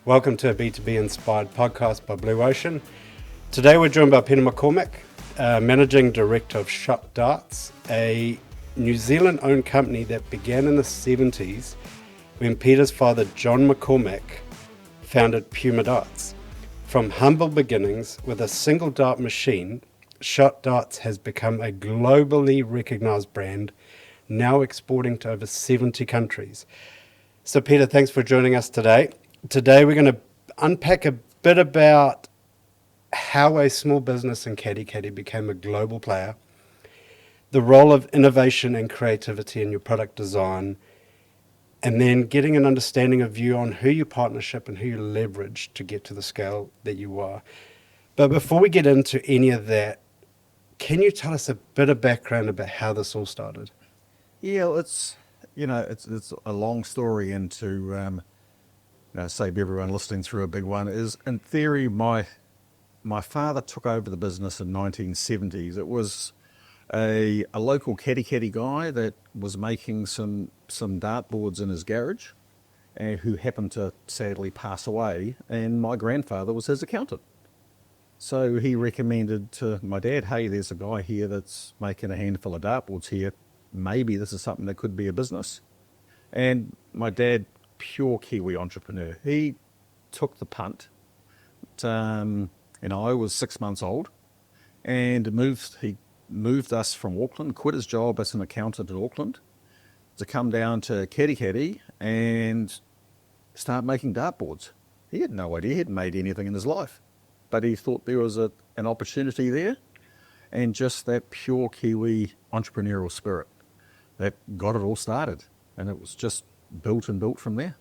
Welcome to a B2B inspired podcast by Blue Ocean. Today we're joined by Peter McCormick, Managing Director of Shot Darts, a New Zealand owned company that began in the 70s when Peter's father John McCormick founded Puma Darts. From humble beginnings with a single dart machine, Shot Darts has become a globally recognized brand, now exporting to over 70 countries. So Peter, thanks for joining us today. Today we're going to unpack a bit about how a small business in Katikati became a global player, the role of innovation and creativity in your product design, and then getting an understanding of you on who you partnership and who you leverage to get to the scale that you are. But before we get into any of that, can you tell us a bit of background about how this all started? Yeah, it's a long story, and to save everyone listening through a big one is, in theory, my father took over the business in 1970s. It was a local Katikati guy that was making some dartboards in his garage, and who happened to sadly pass away, and my grandfather was his accountant. So he recommended to my dad, hey, there's a guy here that's making a handful of dartboards here. Maybe this is something that could be a business. And my dad, pure Kiwi entrepreneur, he took the punt. I was 6 months old, and he moved us from Auckland, quit his job as an accountant in Auckland, to come down to Katikati and start making dartboards. He had no idea, he hadn't made anything in his life, but he thought there was an opportunity there, and just that pure Kiwi entrepreneurial spirit that got it all started, and it was just built from there.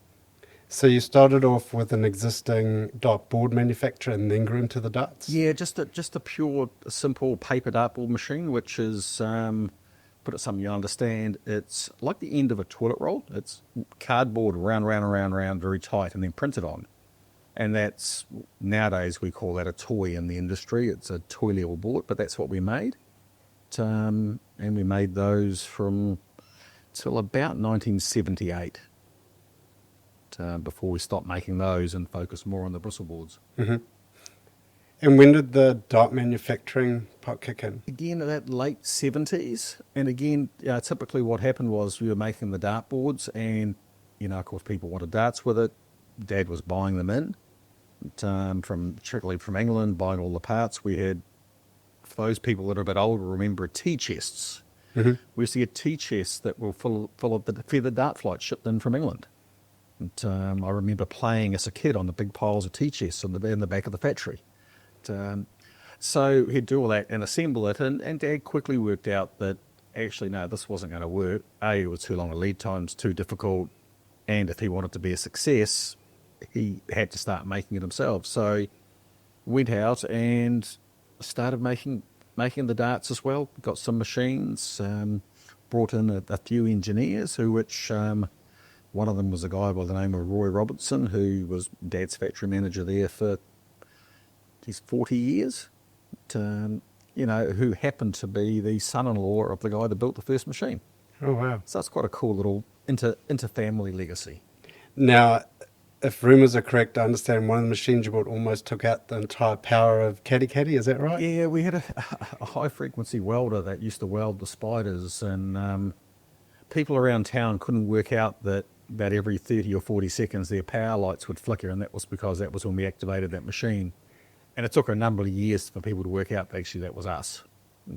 So you started off with an existing dartboard manufacturer and then grew into the darts? Yeah, just a pure, simple paper dartboard machine, which is, put it something you understand, it's like the end of a toilet roll. It's cardboard round, very tight, and then printed on. And that's, nowadays we call that a toy in the industry. It's a toy level board, but that's what we made. And we made those from till about 1978, before we stopped making those and focused more on the bristle boards. Mm-hmm. And when did the dart manufacturing part kick in? Again, that late 70s. And again, typically what happened was we were making the dart boards, and, of course, people wanted darts with it. Dad was buying them in, particularly from England, buying all the parts. We had, for those people that are a bit older, remember tea chests. Mm-hmm. We used to get tea chests that were full of the feather dart flights shipped in from England. And I remember playing as a kid on the big piles of tea chests in the back of the factory. So he'd do all that and assemble it, and Dad quickly worked out that actually, no, this wasn't going to work. It was too long a lead times, too difficult, and if he wanted to be a success, he had to start making it himself. So went out and started making the darts as well. Got some machines, brought in a few engineers, which one of them was a guy by the name of Roy Robertson, who was Dad's factory manager there for 40 years, who happened to be the son-in-law of the guy that built the first machine. Oh, wow. So it's quite a cool little inter-family legacy. Now, if rumours are correct, I understand one of the machines you bought almost took out the entire power of Katikati, is that right? Yeah, we had a high-frequency welder that used to weld the spiders, and people around town couldn't work out that about every 30 or 40 seconds their power lights would flicker, and that was because that was when we activated that machine. And it took a number of years for people to work out that actually that was us.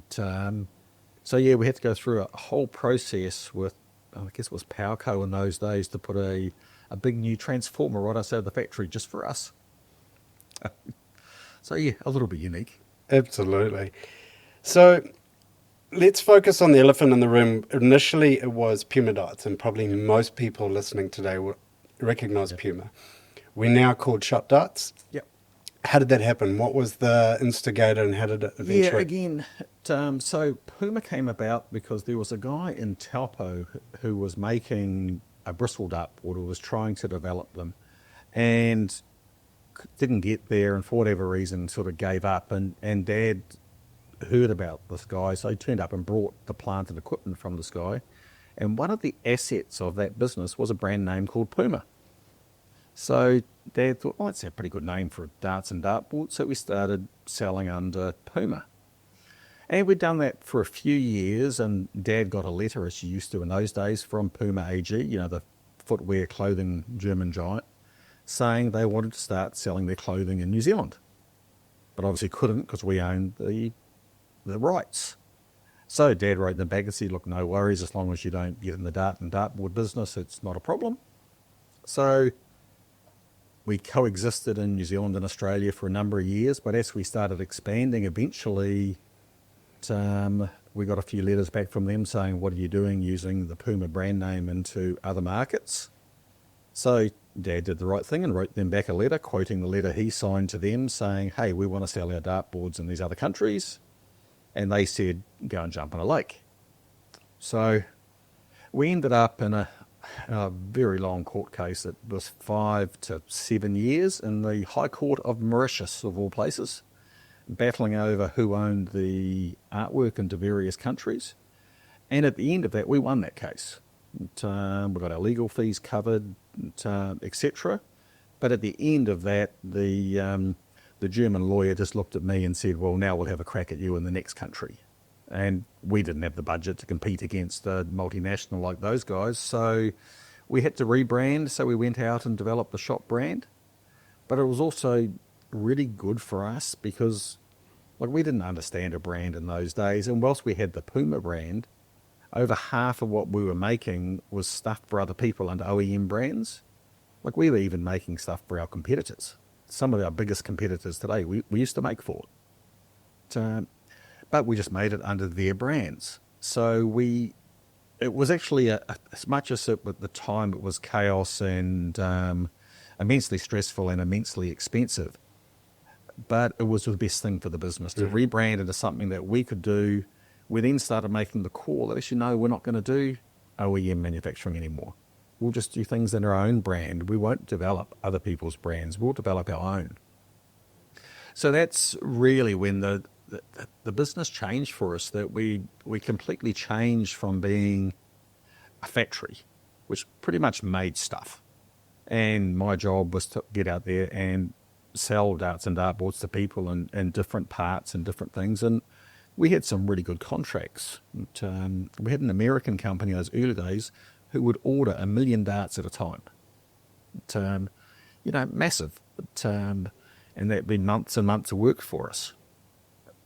So yeah, we had to go through a whole process with, I guess it was PowerCo in those days, to put a big new transformer right outside the factory just for us. So yeah, a little bit unique. Absolutely. So let's focus on the elephant in the room. Initially, it was Puma Darts, and probably most people listening today will recognize Puma. We're now called Shot Darts. Yep. How did that happen? What was the instigator, and how did it eventually? Yeah, again, so Puma came about because there was a guy in Taupo who was making a bristle dartboard, or was trying to develop them, and didn't get there, and for whatever reason sort of gave up, and Dad heard about this guy, so he turned up and brought the plant and equipment from this guy, and one of the assets of that business was a brand name called Puma. So Dad thought, oh, that's a pretty good name for a darts and dartboard. So we started selling under Puma. And we'd done that for a few years, and Dad got a letter, as you used to in those days, from Puma AG, the footwear clothing German giant, saying they wanted to start selling their clothing in New Zealand. But obviously couldn't because we owned the rights. So Dad wrote them back and said, look, no worries, as long as you don't get in the dart and dartboard business, it's not a problem. So we coexisted in New Zealand and Australia for a number of years, but as we started expanding, eventually we got a few letters back from them saying, what are you doing using the Puma brand name into other markets? So Dad did the right thing and wrote them back a letter, quoting the letter he signed to them saying, hey, we want to sell our dartboards in these other countries. And they said, go and jump in a lake. So we ended up in a very long court case that was 5 to 7 years in the High Court of Mauritius, of all places, battling over who owned the artwork into various countries. And at the end of that, we won that case. We got our legal fees covered, etc. But at the end of that, the German lawyer just looked at me and said, well, now we'll have a crack at you in the next country. And we didn't have the budget to compete against a multinational like those guys. So we had to rebrand. So we went out and developed the shop brand. But it was also really good for us because we didn't understand a brand in those days. And whilst we had the Puma brand, over half of what we were making was stuff for other people under OEM brands. We were even making stuff for our competitors. Some of our biggest competitors today, we used to make for. But we just made it under their brands. So it was actually, as much as at the time it was chaos and immensely stressful and immensely expensive, but it was the best thing for the business to rebrand into something that we could do. We then started making the call that actually, no, we're not going to do OEM manufacturing anymore. We'll just do things in our own brand. We won't develop other people's brands. We'll develop our own. So that's really when the business changed for us, that we completely changed from being a factory, which pretty much made stuff. And my job was to get out there and sell darts and dartboards to people and different parts and different things. And we had some really good contracts. We had an American company in those early days who would order 1 million darts at a time. Massive. And that'd been months and months of work for us.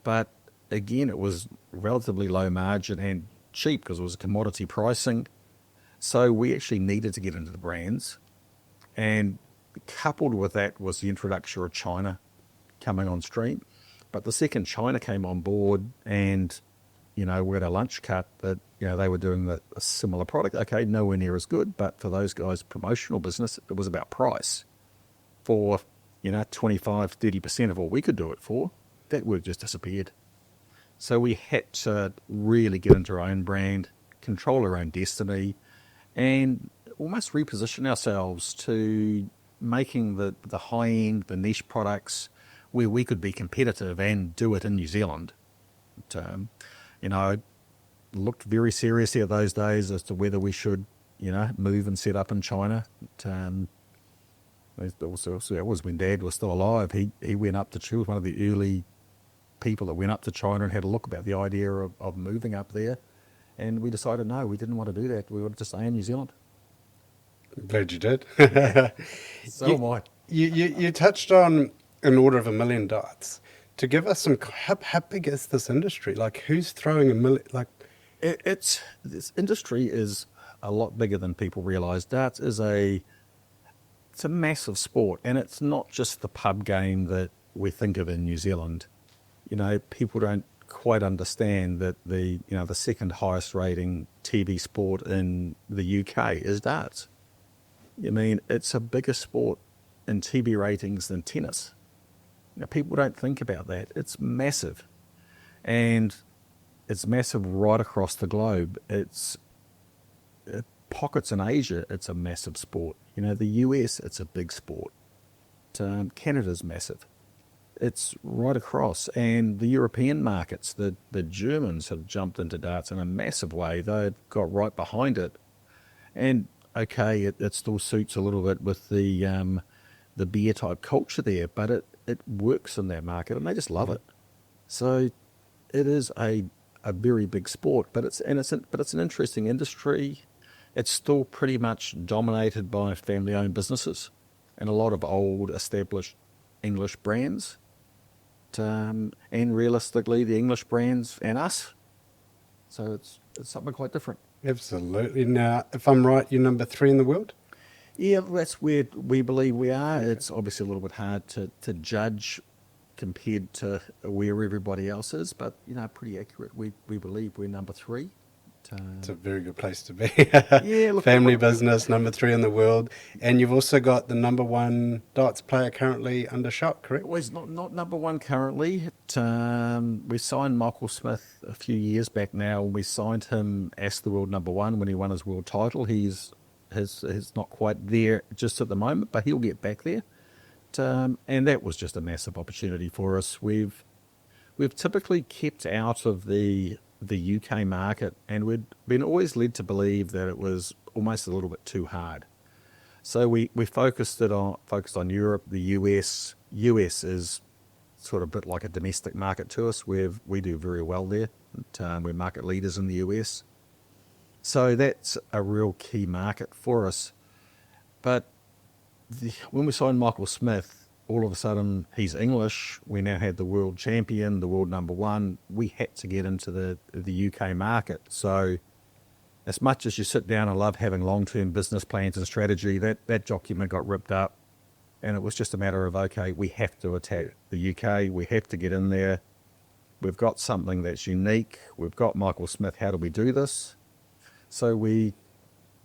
But again, it was relatively low margin and cheap because it was commodity pricing. So we actually needed to get into the brands. And coupled with that was the introduction of China coming on stream. But the second China came on board and, we had a lunch cut that, they were doing a similar product. Okay, nowhere near as good, but for those guys' promotional business, it was about price. For, 25, 30% of what we could do it for, that work just disappeared. So we had to really get into our own brand, control our own destiny, and almost reposition ourselves to making the high-end, the niche products where we could be competitive and do it in New Zealand. I looked very seriously at those days as to whether we should, move and set up in China. That was when Dad was still alive. He went up to China, was one of the early people that went up to China and had a look about the idea of moving up there. And we decided, no, we didn't want to do that. We wanted to stay in New Zealand. I'm glad you did. So am I. You touched on an order of 1 million darts. To give us some, how big is this industry? Who's throwing 1 million? This industry is a lot bigger than people realise. Darts is it's a massive sport, and it's not just the pub game that we think of in New Zealand. People don't quite understand that the second highest rating TV sport in the UK is darts. It's a bigger sport in TV ratings than tennis. People don't think about that. It's massive. And it's massive right across the globe. It's pockets in Asia, it's a massive sport. The US, it's a big sport. Canada's massive. It's right across. And the European markets, the Germans have jumped into darts in a massive way. They've got right behind it. And okay, it still suits a little bit with the the beer type culture there, but it works in that market and they just love it. So it is a very big sport, but it's an interesting industry. It's still pretty much dominated by family-owned businesses and a lot of old established English brands. And realistically, the English brands and us. So it's something quite different. Absolutely. Now, if I'm right, you're number 3 in the world? Yeah, that's where we believe we are. It's obviously a little bit hard to judge compared to where everybody else is, but pretty accurate. We believe we're number 3. It's a very good place to be. Yeah, look, Family business, number 3 in the world. And you've also got the number 1 darts player currently under shot, correct? Well, he's not number 1 currently. We signed Michael Smith a few years back now. We signed him as the world number 1 when he won his world title. He's not quite there just at the moment, but he'll get back there. And that was just a massive opportunity for us. We've typically kept out of the UK market, and we'd been always led to believe that it was almost a little bit too hard. So we focused on Europe, the US. US is sort of a bit like a domestic market to us. We do very well there. We're market leaders in the US. So that's a real key market for us. But when we signed Michael Smith, all of a sudden he's English. We now had the world champion, the world number 1. We had to get into the UK market. So as much as you sit down and love having long-term business plans and strategy, that document got ripped up. And it was just a matter of, okay, we have to attack the UK. We have to get in there. We've got something that's unique. We've got Michael Smith. How do we do this? So we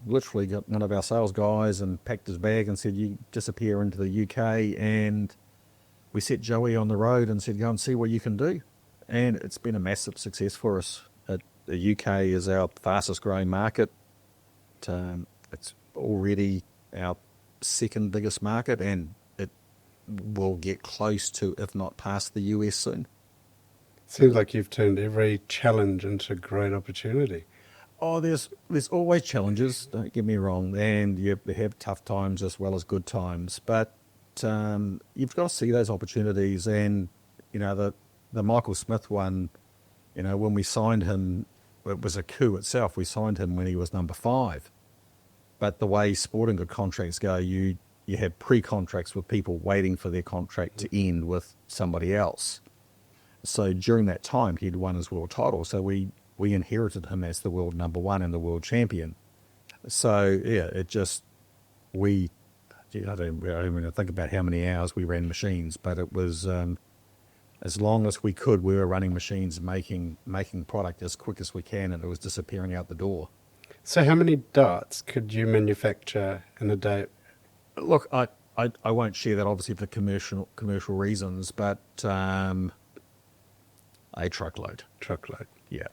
literally got one of our sales guys and packed his bag and said, you disappear into the UK. And we set Joey on the road and said, go and see what you can do. And it's been a massive success for us. The UK is our fastest growing market. It's already our second biggest market, and it will get close to, if not past, the US soon. Seems like you've turned every challenge into a great opportunity. Oh, there's always challenges, don't get me wrong, and you have tough times as well as good times, but you've got to see those opportunities. And the Michael Smith one, when we signed him, it was a coup itself. We signed him when he was number 5, but the way sporting good contracts go, you have pre-contracts with people waiting for their contract to end with somebody else. So during that time, he'd won his world title, so we inherited him as the world number 1 and the world champion. So yeah, I don't even think about how many hours we ran machines, but it was as long as we could, we were running machines, making product as quick as we can, and it was disappearing out the door. So how many darts could you manufacture in a day? Look, I won't share that obviously for commercial reasons, but a truckload. Yeah,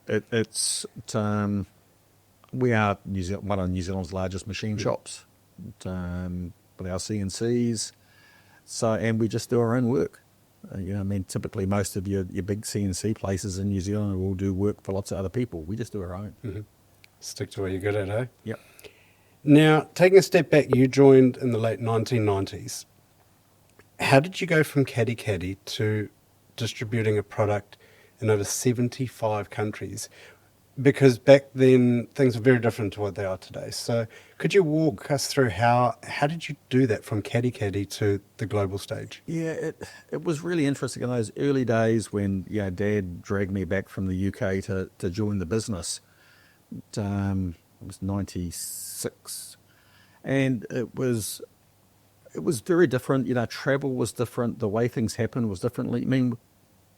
we are one of New Zealand's largest machine shops with our CNCs. So, and we just do our own work. Typically most of your big CNC places in New Zealand will do work for lots of other people. We just do our own. Mm-hmm. Stick to what you're good at, eh? Yep. Now, taking a step back, you joined in the late 1990s. How did you go from Katikati to distributing a product in over 75 countries? Because back then, things were very different to what they are today. So could you walk us through how did you do that from Katikati to the global stage? Yeah, it was really interesting in those early days when Dad dragged me back from the UK to join the business. It was 96, and it was very different. Travel was different. The way things happened was differently.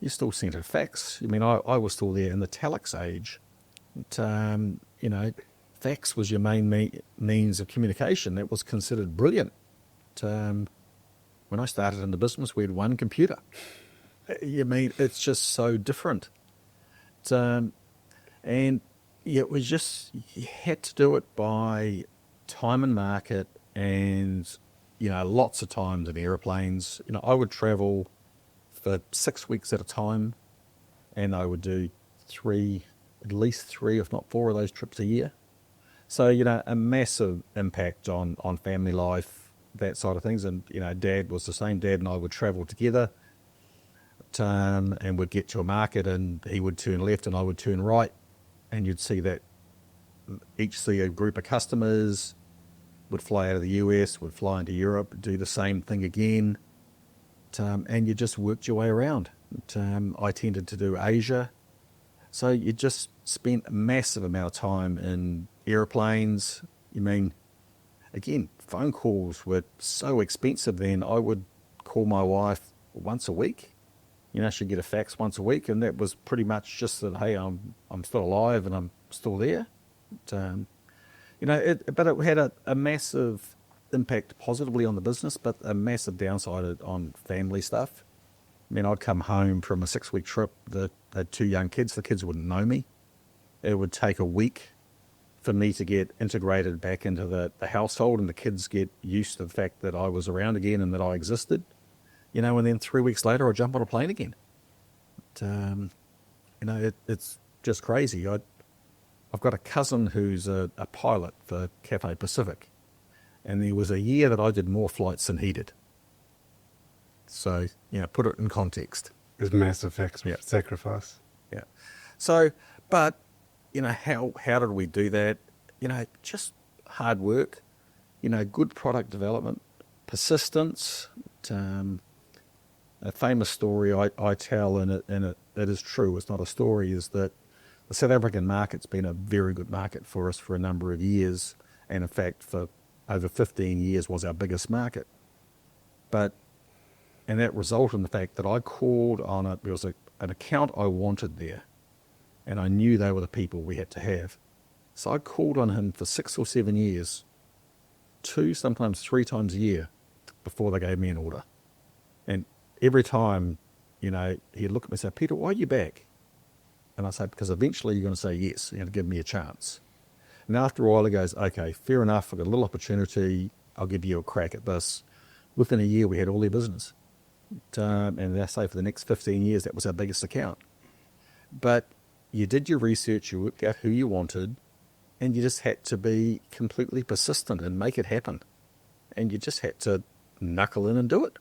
You still sent a fax. I was still there in the telex age. Fax was your main means of communication. That was considered brilliant. When I started in the business, we had one computer. It's just so different. It was just, you had to do it by time and market, and lots of times in airplanes. I would travel for 6 weeks at a time, and I would do at least three, if not 4 of those trips a year. So, a massive impact on family life. that side of things. And, Dad was the same. Dad and I would travel together, and we'd get to a market and he would turn left and I would turn right. And you'd see that each see a group of customers, would fly out of the US, would fly into Europe, do the same thing again. And you just worked your way around. I tended to do Asia. So you just spent a massive amount of time in airplanes. Again, phone calls were so expensive then. I would call my wife once a week. She'd get a fax once a week, and that was pretty much just that, hey, I'm still alive and I'm still there. But it had a massive impact positively on the business, but a massive downside on family stuff. I'd come home from a 6-week trip that had 2 young kids. The kids wouldn't know me. It would take a week for me to get integrated back into the household and the kids get used to the fact that I was around again and that I existed. And then 3 weeks later, I'd jump on a plane again. It's just crazy. I've got a cousin who's a pilot for Cathay Pacific, and there was a year that I did more flights than he did. So, put it in context. It was massive sacrifice. Yeah. So, but, how did we do that? Just hard work, good product development, persistence. A famous story I tell, and it is true, it's not a story, is that the South African market's been a very good market for us for a number of years, and in fact for over 15 years was our biggest market. And that resulted in the fact that I called on it. There was an account I wanted there, and I knew they were the people we had to have. So I called on him for 6 or 7 years, 2, sometimes 3 times a year, before they gave me an order. And every time, he'd look at me and say, Peter, why are you back? And I say, because eventually you're going to say yes, give me a chance. And after a while he goes, okay, fair enough, I've got a little opportunity, I'll give you a crack at this. Within a year we had all their business. And I say for the next 15 years that was our biggest account. But you did your research, you worked out who you wanted, and you just had to be completely persistent and make it happen. And you just had to knuckle in and do it.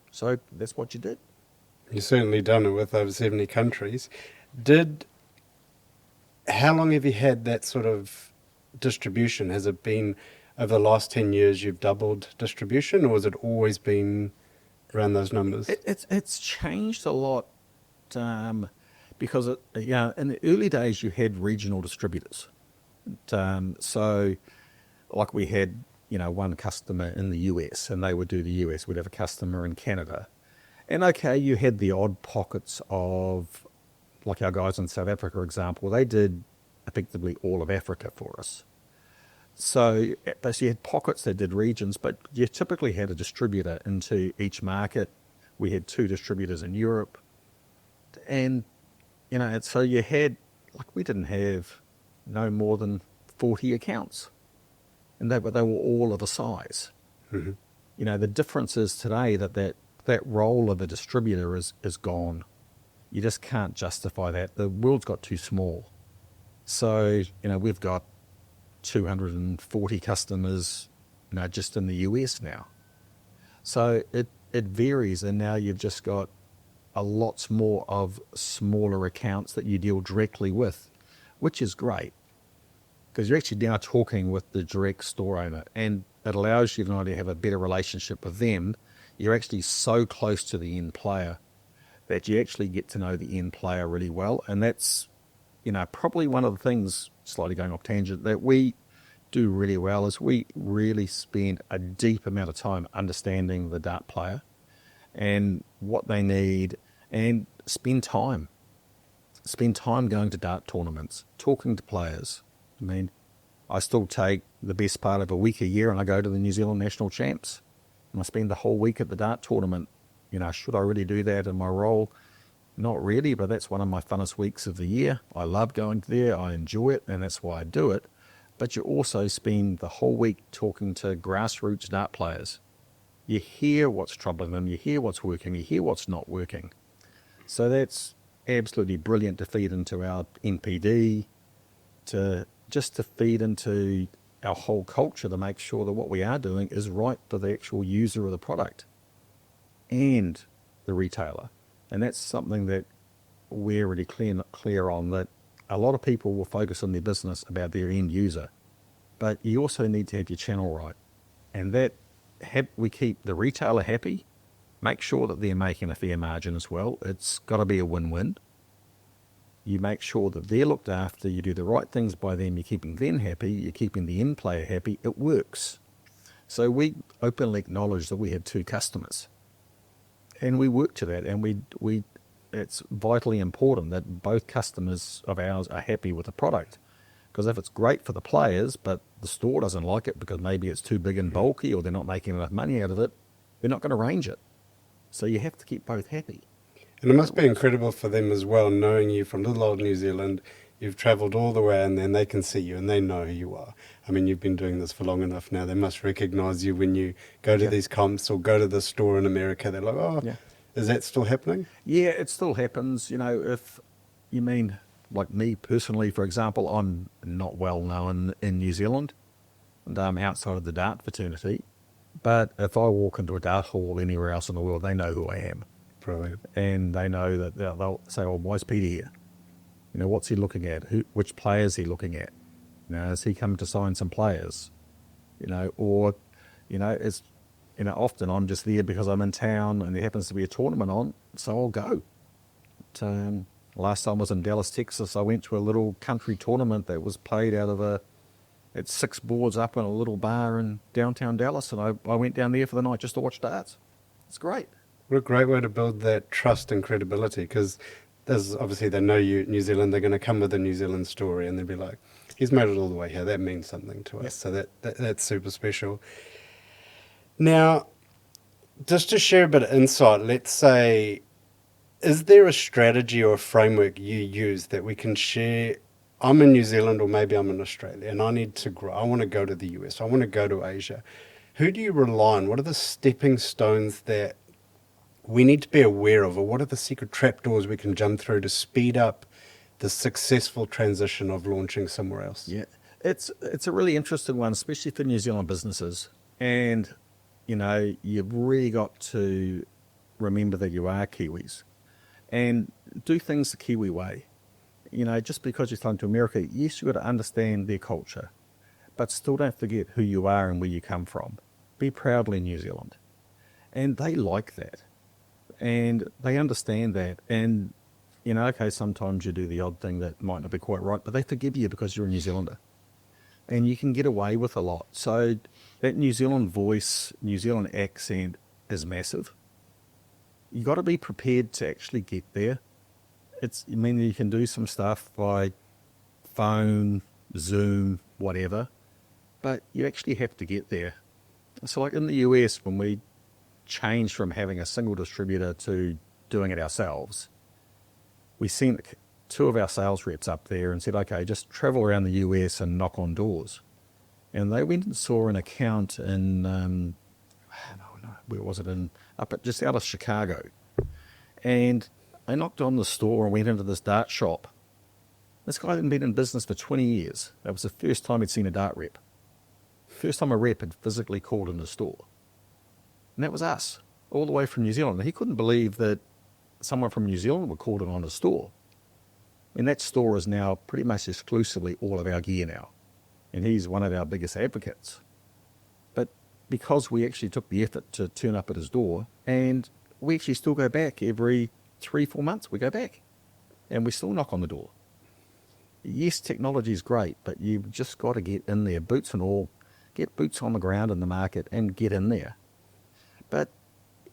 So that's what you did. You've certainly done it with over 70 countries. How long have you had that sort of distribution? Has it been over the last 10 years you've doubled distribution, or has it always been around those numbers? It's changed a lot because in the early days you had regional distributors. So like we had one customer in the US, and they would do the US. We'd have a customer in Canada. And okay, you had the odd pockets of, like our guys in South Africa, for example, they did effectively all of Africa for us. So you had pockets that did regions, but you typically had a distributor into each market. We had 2 distributors in Europe. And, and so you had, we didn't have no more than 40 accounts. And they were all of a size. Mm-hmm. The difference is today that role of a distributor is gone. You just can't justify that. The world's got too small. So, we've got 240 customers, just in the US now. So it varies, and now you've just got a lot more of smaller accounts that you deal directly with, which is great. Because you're actually now talking with the direct store owner, and it allows you not only to have a better relationship with them, you're actually so close to the end player that you actually get to know the end player really well. And that's, probably one of the things, slightly going off tangent, that we do really well is we really spend a deep amount of time understanding the dart player and what they need, and spend time going to dart tournaments, talking to players. I still take the best part of a week a year and I go to the New Zealand National Champs. And I spend the whole week at the dart tournament. Should I really do that in my role? Not really, but that's one of my funnest weeks of the year. I love going there, I enjoy it, and that's why I do it. But you also spend the whole week talking to grassroots dart players. You hear what's troubling them, you hear what's working, you hear what's not working. So that's absolutely brilliant to feed into our NPD, to feed into our whole culture to make sure that what we are doing is right for the actual user of the product and the retailer. And that's something that we're really clear on, that a lot of people will focus on their business about their end user, but you also need to have your channel right. And that we keep the retailer happy, make sure that they're making a fair margin as well. It's got to be a win-win. You make sure that they're looked after, you do the right things by them, you're keeping them happy, you're keeping the end player happy, it works. So we openly acknowledge that we have 2 customers. And we work to that, and we it's vitally important that both customers of ours are happy with the product. Because if it's great for the players, but the store doesn't like it because maybe it's too big and bulky or they're not making enough money out of it, they're not going to range it. So you have to keep both happy. And it must be incredible for them as well, knowing you from little old New Zealand. You've travelled all the way, and then they can see you and they know who you are. I mean, you've been doing this for long enough now. They must recognise you when you go to these comps or go to the store in America. They're like, oh, is that still happening? Yeah, it still happens. You know, if you mean like me personally, for example, I'm not well known in New Zealand, and I'm outside of the dart fraternity. But if I walk into a dart hall anywhere else in the world, they know who I am. Brilliant. And they know that they'll say, oh, why's Peter here? You know, what's he looking at? Which players is he looking at? You know, has he come to sign some players? You know, or, you know, it's, you know, often I'm just there because I'm in town and there happens to be a tournament on, so I'll go. But, last time I was in Dallas, Texas, I went to a little country tournament that was played out of it's 6 boards up in a little bar in downtown Dallas, and I went down there for the night just to watch darts. It's great. What a great way to build that trust and credibility, because there's obviously they know you, New Zealand, they're going to come with a New Zealand story and they'll be like, he's made it all the way here. That means something to us. So that's super special. Now, just to share a bit of insight, let's say, is there a strategy or a framework you use that we can share? I'm in New Zealand or maybe I'm in Australia and I need to grow. I want to go to the US. I want to go to Asia. Who do you rely on? What are the stepping stones that we need to be aware of, or what are the secret trapdoors we can jump through to speed up the successful transition of launching somewhere else? Yeah, it's a really interesting one, especially for New Zealand businesses. And, you know, you've really got to remember that you are Kiwis and do things the Kiwi way. You know, just because you're flying to America, yes, you've got to understand their culture, but still don't forget who you are and where you come from. Be proudly New Zealand. And they like that. And they understand that. And, you know, okay, sometimes you do the odd thing that might not be quite right, but they forgive you because you're a New Zealander. And you can get away with a lot. So that New Zealand voice, New Zealand accent is massive. You got to be prepared to actually get there. I mean, you can do some stuff by phone, Zoom, whatever, but you actually have to get there. So like in the US, when we changed from having a single distributor to doing it ourselves, we sent 2 of our sales reps up there and said, okay, just travel around the US and knock on doors. And they went and saw an account in, where was it, just out of Chicago. And I knocked on the store and went into this dart shop. This guy hadn't been in business for 20 years. That was the first time he'd seen a dart rep. First time a rep had physically called in the store. And that was us, all the way from New Zealand. And he couldn't believe that someone from New Zealand would call it on his store. And that store is now pretty much exclusively all of our gear now. And he's one of our biggest advocates. But because we actually took the effort to turn up at his door, and we actually still go back every 3-4 months, we go back. And we still knock on the door. Yes, technology is great, but you've just got to get in there, boots and all, get boots on the ground in the market and get in there. But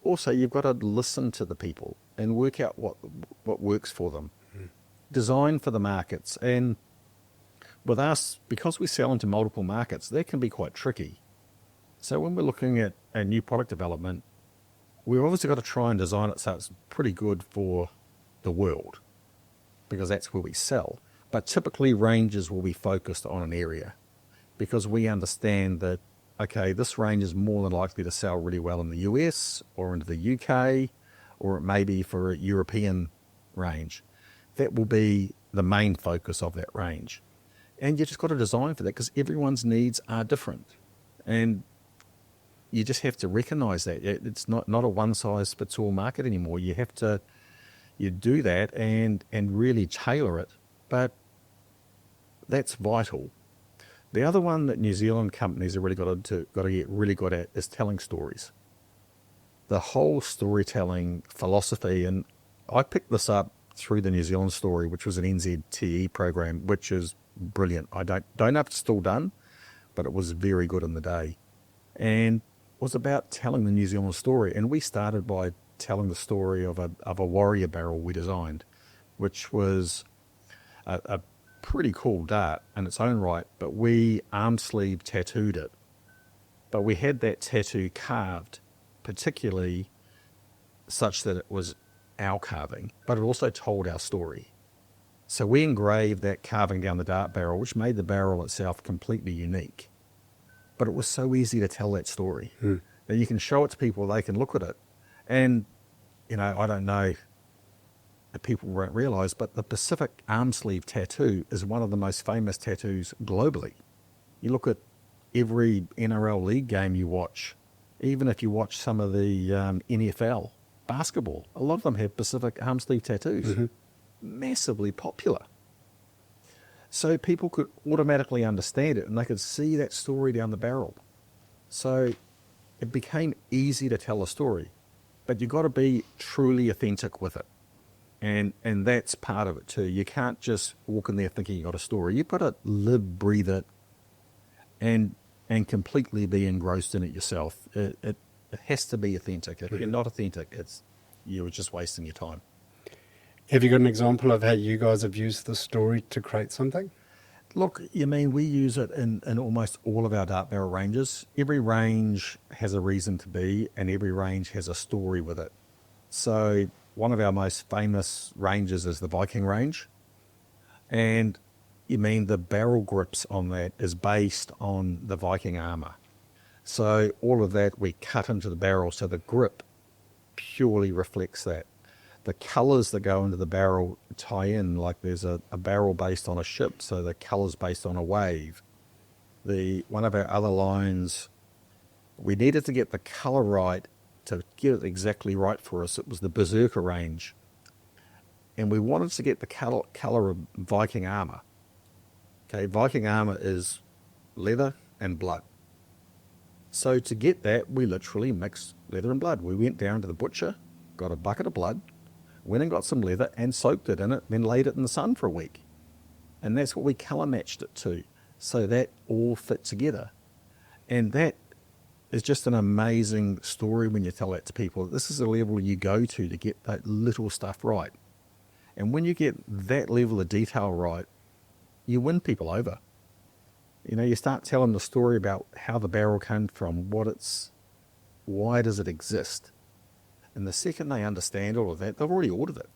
also you've got to listen to the people and work out what works for them. Design for the markets. And with us, because we sell into multiple markets, that can be quite tricky. So when we're looking at a new product development, we've obviously got to try and design it so it's pretty good for the world, because that's where we sell. But typically ranges will be focused on an area, because we understand that, okay, this range is more than likely to sell really well in the US or into the UK, or it may be for a European range. That will be the main focus of that range. And you just got to design for that because everyone's needs are different. And you just have to recognize that. It's not a one-size-fits-all market anymore. You do that and really tailor it. But that's vital. The other one that New Zealand companies have really got to get really good at is telling stories. The whole storytelling philosophy, and I picked this up through the New Zealand Story, which was an NZTE program, which is brilliant. I don't know if it's still done, but it was very good in the day. And it was about telling the New Zealand story. And we started by telling the story of a warrior barrel we designed, which was a pretty cool dart in its own right, but we arm sleeve tattooed it. But we had that tattoo carved, particularly such that it was our carving, but it also told our story. So we engraved that carving down the dart barrel, which made the barrel itself completely unique. But it was so easy to tell that story that you can show it to people, they can look at it. And, I don't know that people won't realize, but the Pacific arm sleeve tattoo is one of the most famous tattoos globally. You look at every NRL league game you watch, even if you watch some of the NFL basketball, a lot of them have Pacific arm sleeve tattoos. Massively popular. So people could automatically understand it and they could see that story down the barrel. So it became easy to tell a story, but you've got to be truly authentic with it. And that's part of it too. You can't just walk in there thinking you got a story. You've got to live, breathe it, and completely be engrossed in it yourself. It has to be authentic. If you're not authentic, you're just wasting your time. Have you got an example of how you guys have used the story to create something? Look, we use it in almost all of our dart barrel ranges. Every range has a reason to be, and every range has a story with it. So one of our most famous ranges is the Viking range. And the barrel grips on that is based on the Viking armor. So all of that we cut into the barrel, so the grip purely reflects that. The colours that go into the barrel tie in, like there's a barrel based on a ship, so the colour's based on a wave. One of our other lines, we needed to get the colour right to get it exactly right for us. It was the Berserker range. And we wanted to get the colour of Viking armour. Okay, Viking armour is leather and blood. So to get that, we literally mixed leather and blood. We went down to the butcher, got a bucket of blood, went and got some leather and soaked it in it, then laid it in the sun for a week. And that's what we colour matched it to. So that all fit together. And that is just an amazing story when you tell that to people. This is the level you go to get that little stuff right. And when you get that level of detail right, you win people over. You start telling the story about how the barrel came from, why does it exist? And the second they understand all of that, they've already ordered it.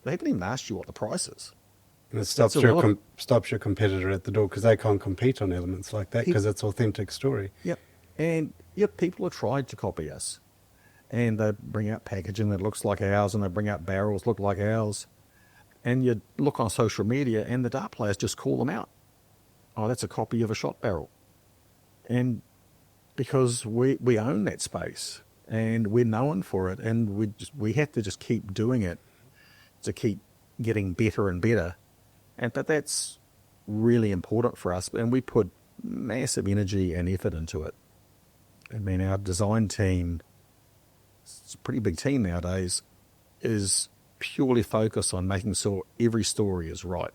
They haven't even asked you what the price is. And it stops your competitor at the door because they can't compete on elements like that because it's authentic story. Yep. And people have tried to copy us. And they bring out packaging that looks like ours, and they bring out barrels that look like ours. And you look on social media and the dart players just call them out. Oh, that's a copy of a shot barrel. And because we own that space and we're known for it, and we have to just keep doing it to keep getting better and better. But that's really important for us, and we put massive energy and effort into it. Our design team, it's a pretty big team nowadays, is purely focused on making sure every story is right.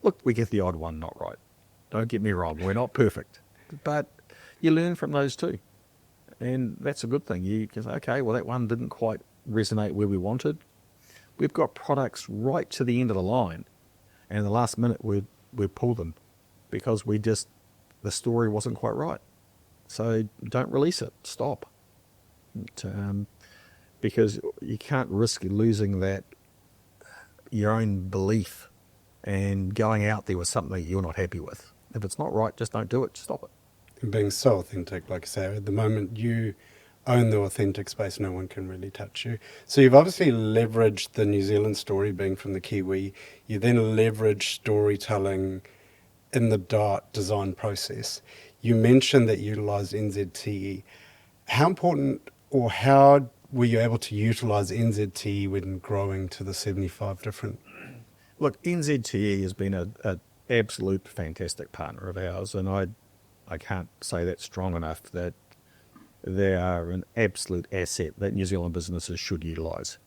Look, we get the odd one not right. Don't get me wrong, we're not perfect. But you learn from those too. And that's a good thing. You can say, okay, well, that one didn't quite resonate where we wanted. We've got products right to the end of the line, and the last minute we pull them because the story wasn't quite right. So don't release it. Stop. Because you can't risk losing your own belief and going out there with something you're not happy with. If it's not right, just don't do it. Stop it. And being so authentic, like I say, at the moment you own the authentic space, no one can really touch you. So you've obviously leveraged the New Zealand story being from the Kiwi. You then leverage storytelling in the dart design process. You mentioned that you utilise NZTE. How important or how were you able to utilise NZTE when growing to the 75 different? Look, NZTE has been a absolute fantastic partner of ours, and I can't say that strong enough that they are an absolute asset that New Zealand businesses should utilise.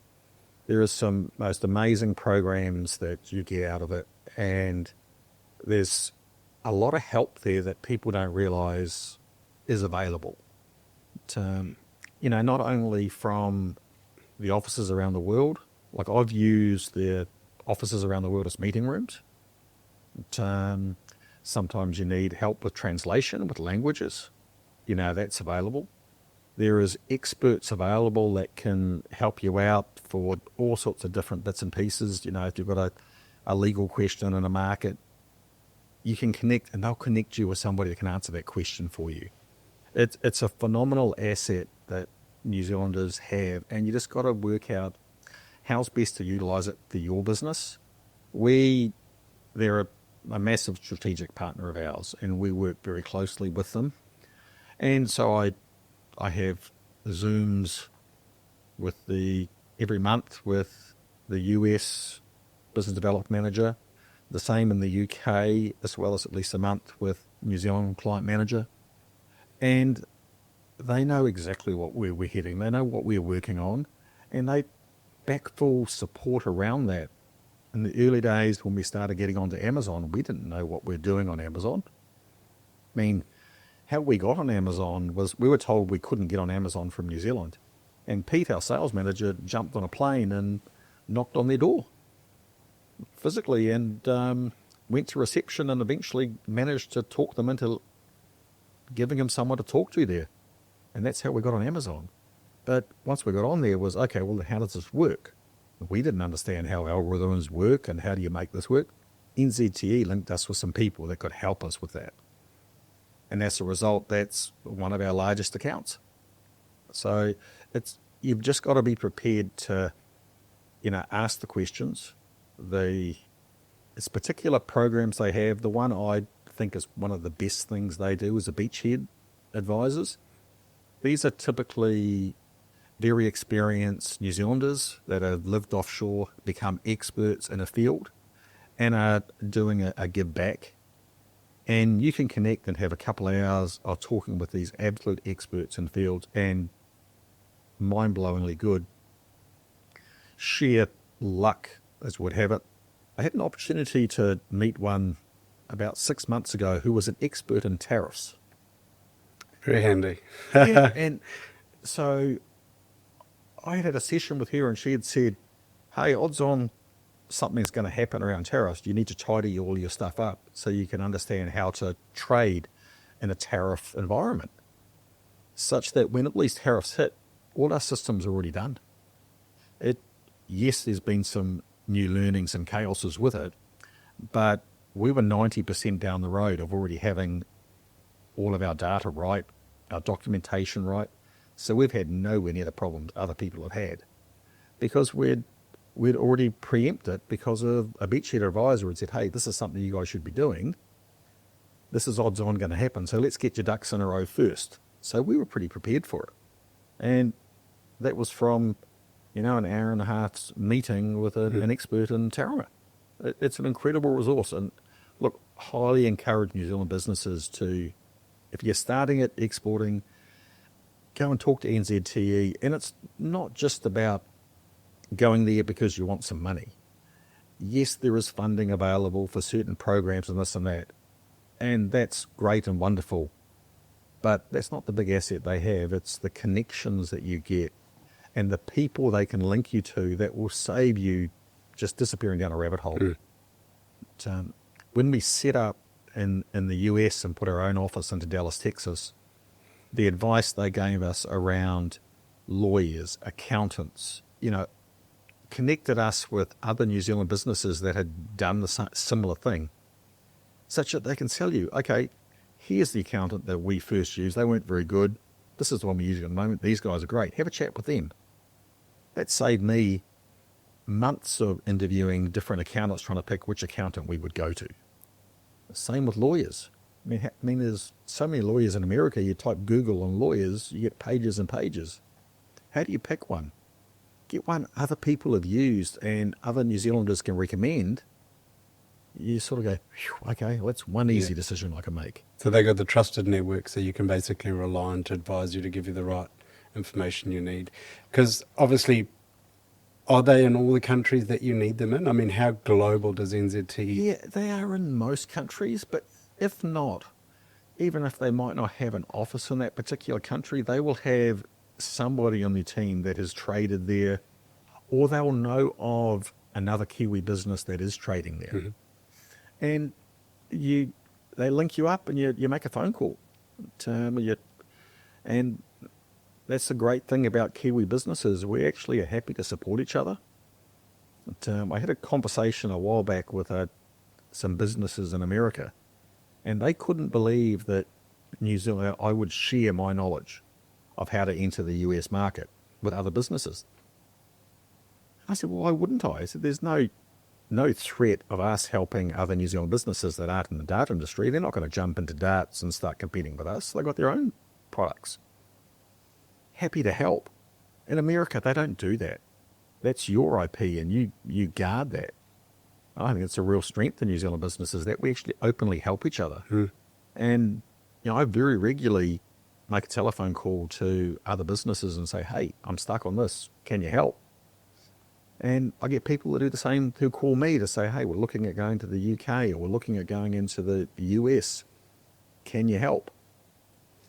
There are some most amazing programs that you get out of it, and there's a lot of help there that people don't realise is available. Not only from the offices around the world, like I've used their offices around the world as meeting rooms. Sometimes you need help with translation, with languages. That's available. There is experts available that can help you out for all sorts of different bits and pieces. If you've got a legal question in a market, you can connect and they'll connect you with somebody that can answer that question for you. It's a phenomenal asset that New Zealanders have, and you just got to work out how's best to utilise it for your business. They're a massive strategic partner of ours, and we work very closely with them. And so I have Zooms every month with the US business development manager, the same in the UK, as well as at least a month with New Zealand client manager. And they know exactly what we're heading. They know what we're working on, and they back full support around that. In the early days when we started getting onto Amazon, we didn't know what we're doing on Amazon. I mean, how we got on Amazon was we were told we couldn't get on Amazon from New Zealand. And Pete, our sales manager, jumped on a plane and knocked on their door physically and went to reception and eventually managed to talk them into giving him someone to talk to there. And that's how we got on Amazon. But once we got on there was, okay, well, how does this work? We didn't understand how algorithms work and how do you make this work. NZTE linked us with some people that could help us with that. And as a result, that's one of our largest accounts. So you've just got to be prepared to, ask the questions. It's particular programs they have. The one I think is one of the best things they do is the beachhead advisors. These are typically very experienced New Zealanders that have lived offshore, become experts in a field, and are doing a give back. And you can connect and have a couple of hours of talking with these absolute experts in fields and mind-blowingly good. Sheer luck, as would have it. I had an opportunity to meet one about 6 months ago who was an expert in tariffs. Very handy. And so I had a session with her and she had said, hey, odds on something's going to happen around tariffs. You need to tidy all your stuff up so you can understand how to trade in a tariff environment, such that when at least tariffs hit, all our systems are already done. Yes, there's been some new learnings and chaoses with it, but we were 90% down the road of already having all of our data right, our documentation right. So we've had nowhere near the problems other people have had because we'd already preempted because of a beachhead advisor had said, hey, this is something you guys should be doing. This is odds on going to happen. So let's get your ducks in a row first. So we were pretty prepared for it. And that was from, an hour and a half's meeting with an expert in Tauranga. It's an incredible resource. And look, highly encourage New Zealand businesses to, if you're starting it, exporting, go and talk to NZTE. And it's not just about going there because you want some money. Yes, there is funding available for certain programs and this and that. And that's great and wonderful. But that's not the big asset they have. It's the connections that you get and the people they can link you to that will save you just disappearing down a rabbit hole. When we set up in the US and put our own office into Dallas, Texas, the advice they gave us around lawyers, accountants, connected us with other New Zealand businesses that had done the similar thing, such that they can tell you, okay, here's the accountant that we first used. They weren't very good. This is the one we're using at the moment. These guys are great. Have a chat with them. That saved me months of interviewing different accountants trying to pick which accountant we would go to. Same with lawyers. I mean, there's so many lawyers in America. You type Google on lawyers, you get pages and pages. How do you pick one? Get one other people have used and other New Zealanders can recommend. You sort of go, "Phew, okay, well, that's one easy decision I can make." So they got the trusted network, so you can basically rely on to advise you to give you the right information you need. Because obviously, are they in all the countries that you need them in? I mean, how global does NZT? Yeah, they are in most countries, but if not, even if they might not have an office in that particular country, they will have somebody on their team that has traded there, or they'll know of another Kiwi business that is trading there. Mm-hmm. And they link you up and you make a phone call. And that's the great thing about Kiwi businesses. We actually are happy to support each other. I had a conversation a while back with some businesses in America, and they couldn't believe that New Zealand, I would share my knowledge of how to enter the US market with other businesses. I said, well, why wouldn't I? I said, there's no threat of us helping other New Zealand businesses that aren't in the data industry. They're not going to jump into darts and start competing with us. They've got their own products. Happy to help. In America, they don't do that. That's your IP, and you guard that. I think it's a real strength in New Zealand businesses that we actually openly help each other. And I very regularly make a telephone call to other businesses and say, hey, I'm stuck on this. Can you help? And I get people that do the same who call me to say, hey, we're looking at going to the UK or we're looking at going into the US. Can you help?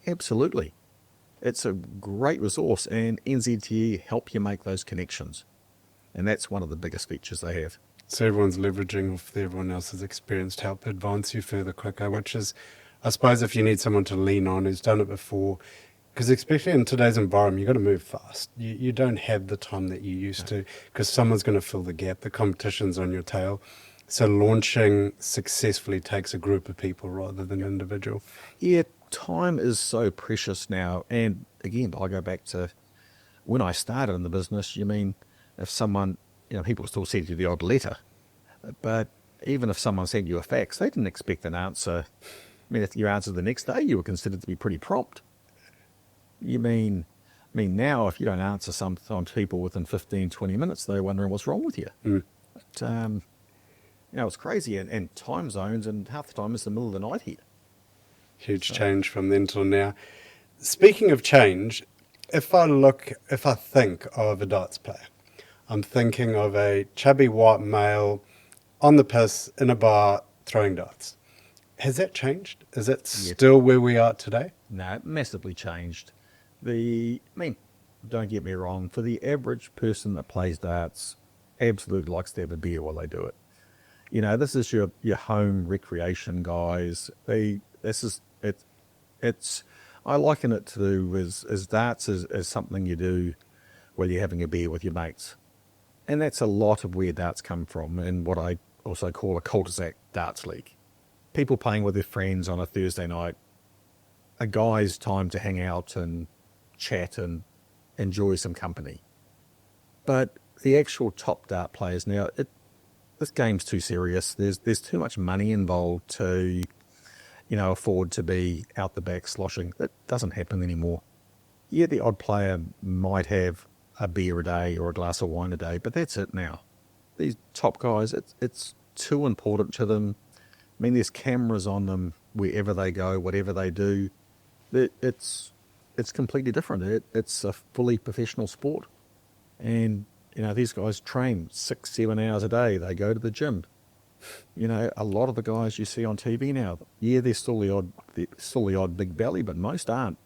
Absolutely. It's a great resource, and NZTE help you make those connections. And that's one of the biggest features they have. So everyone's leveraging off everyone else's experience to help advance you further quicker, which is, I suppose, if you need someone to lean on who's done it before, because especially in today's environment, you've got to move fast. You don't have the time that you used to, because someone's going to fill the gap. The competition's on your tail. So launching successfully takes a group of people rather than an individual. Yeah, time is so precious now. And again, I go back to when I started in the business. You mean, if someone, people still send you the odd letter, but even if someone sent you a fax, they didn't expect an answer. I mean, if you answered the next day, you were considered to be pretty prompt. You mean now if you don't answer, sometimes people within 15, 20 minutes, they're wondering what's wrong with you. But, it's crazy. And time zones, and half the time it's the middle of the night here. Huge change from then till now. Speaking of change, if I think of a darts player, I'm thinking of a chubby white male on the piss in a bar throwing darts. Has that changed? Is it still where we are today? No, massively changed. Don't get me wrong, for the average person that plays darts, absolutely likes to have a beer while they do it. This is your home recreation guys. I liken it to as darts as something you do while you're having a beer with your mates. And that's a lot of where darts come from, and what I also call a cul-de-sac darts league. People playing with their friends on a Thursday night, a guy's time to hang out and chat and enjoy some company. But the actual top dart players now, this game's too serious. There's too much money involved to, afford to be out the back sloshing. That doesn't happen anymore. Yeah, the odd player might have a beer a day or a glass of wine a day, but that's it now. These top guys, it's too important to them. There's cameras on them wherever they go, whatever they do. It's completely different. It's a fully professional sport. And, these guys train 6-7 hours a day. They go to the gym. A lot of the guys you see on TV now, yeah, they're still the odd big belly, but most aren't.